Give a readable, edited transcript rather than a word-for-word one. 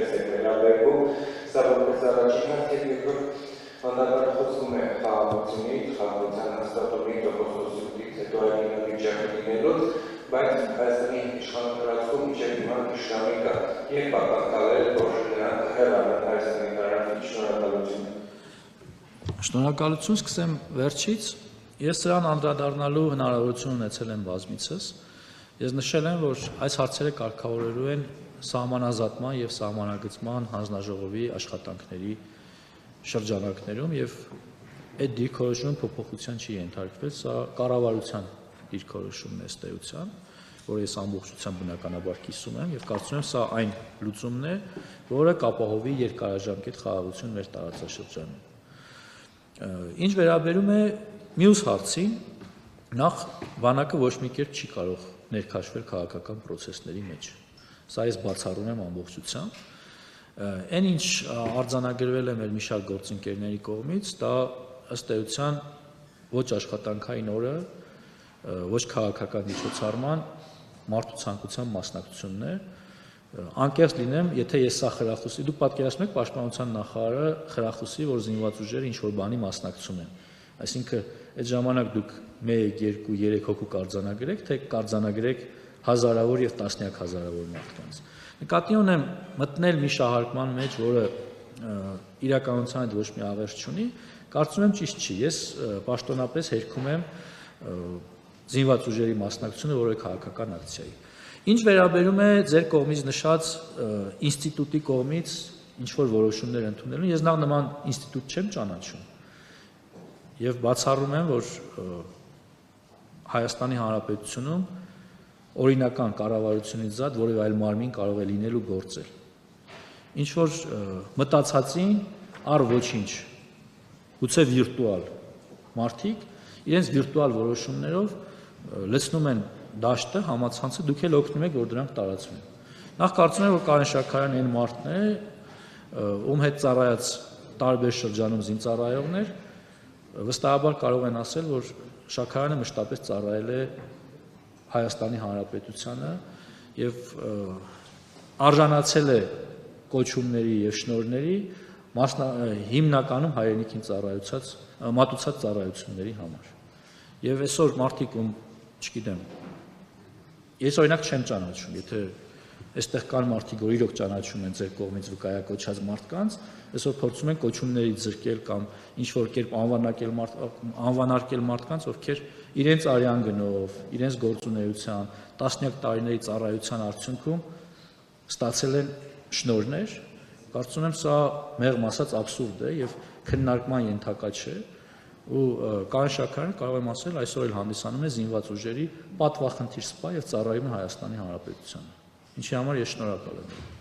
ինչպես է վերաբերվում, սա որպես առաջին հարց եւ երկրորդ հանդարտ խոսում է խաղաղությունից, խաղաղության հաստատումի տոկոսությունից, հետո այն վիճակը լինելուց, բայց Հայաստանի իշխանությունում մինչև հիմա Շամի կա, երբ ակնկալել, որ նրանք հեռանան Հայաստանի Հանրապետությունից շնորհակալություն։ Շնորհակալություն սկսեմ վերջից։ Ես սրան անդրադառնալու հնարավորություն ունեցել եմ բազմիցս։ Ես նշել եմ, որ այս հարցերը կարգավորելու են սահմանազատման եւ սահմանագծման հանձնաժողովի աշխատանքների շրջանակներում եւ այդ դիրքորոշումը փոփոխության չի ենթարկվել, սա կառավարության դիրքորոշումն է ըստ էության, որ ես ամբողջությամբ բնականաբար կիսում եմ եւ կարծում եմ սա այն լուծումն է, որը կապահովի երկարաժամկետ խաղաղություն մեր տարածաշրջանում։ Ինչ վերաբերում է մյուս հարցին, նախ բանակը ոչ մի կերպ չի կարող ներքաշվել քաղաքական process-ների մեջ։ Սա ես բացառում եմ ամբողջությամբ։ Այն ինչ արձանագրվել է մեր մի շարք գործընկերների կողմից, դա ըստ էության ոչ աշխատանքային օրը, ոչ քաղաքական միջոցառման մարդու ցանկության մասնակցությունն է։ Անկեղծ լինեմ, եթե ես սա խրախուսի, դուք պատկերացնում եք պաշտպանության նախարարը խրախուսի, որ զինված ուժերը ինչ-որ բանի մասնակցում են։ Այսինքն այդ ժամանակ դուք 1, 2, 3 հոգու կարձանագրեք, թե կարձանագրեք հազարավոր եւ տասնյակ հազարավոր մարդկանց։ Նկատի ունեմ մտնել մի շահարկման մեջ, որը իրականության հետ ոչ մի աղերս չունի, կարծում եմ ճիշտ չի։ Ես պաշտոնապես հերքում եմ զինված ուժերի մասնակցությունը որևէ քաղաքական ակցիայի։ Ինչ վերաբերում է ձեր կողմից նշած ինստիտուտի կողմից ինչ-որ որոշումներ ընդունելուն, ես նախ նման ինստիտուտ չեմ ճանաչում եւ բացառում եմ, որ Հայաստանի Հանրապետությունում օրինական կառավարությունից զատ որևէ այլ մարմին կարող է լինել ու գործել։ Ինչ որ մտածածին առ ոչինչ, գուցե վիրտուալ մարդիկ իրենց վիրտուալ որոշումներով լցնում են դաշտը, համացանցը, դուք էլ օգնում եք, որ դրանք տարածվեն։ Նախ կարծում եմ, որ Կարեն Շաքարյանն այն մարդն է, ում հետ ծառայած տարբեր շրջանում զինծառայողներ վստահաբար կարող են ասել, որ Շաքարյանը մշտապես ծառայել է Հայաստանի Հանրապետությանը եւ արժանացել է կոչումների եւ շնորհների հիմնականում հայրենիքին մատուցած ծառայությունների համար։ Եվ այսօր մարդիկ ում, չգիտեմ, ես օրինակ չեմ ճանաչում, եթե այստեղ կան մարդիկ, որ իրոք ճանաչում են ձեր կողմից վկայակոչած մարդկանց, այսօր փորձում են կոչումներից զրկել կամ ինչ-որ կերպ անվանարկել մարդկանց, ովքեր իրենց արյան գնով, իրենց գործունեության, տասնյակ տարիների ծառայության արդյունքում ստացել են շնորհներ, կարծում եմ սա մեղմ ասած աբսուրդ է եւ քննարկման ենթակա չէ, ու Կարեն Շաքարյանը կարող եմ ասել այսօր էլ հանդիսանում է զինված ուժերի պատվախնդիր սպա եւ ծառայում է Հայաստանի Հանրապետությանը, ինչի համար ես շնորհակալ եմ։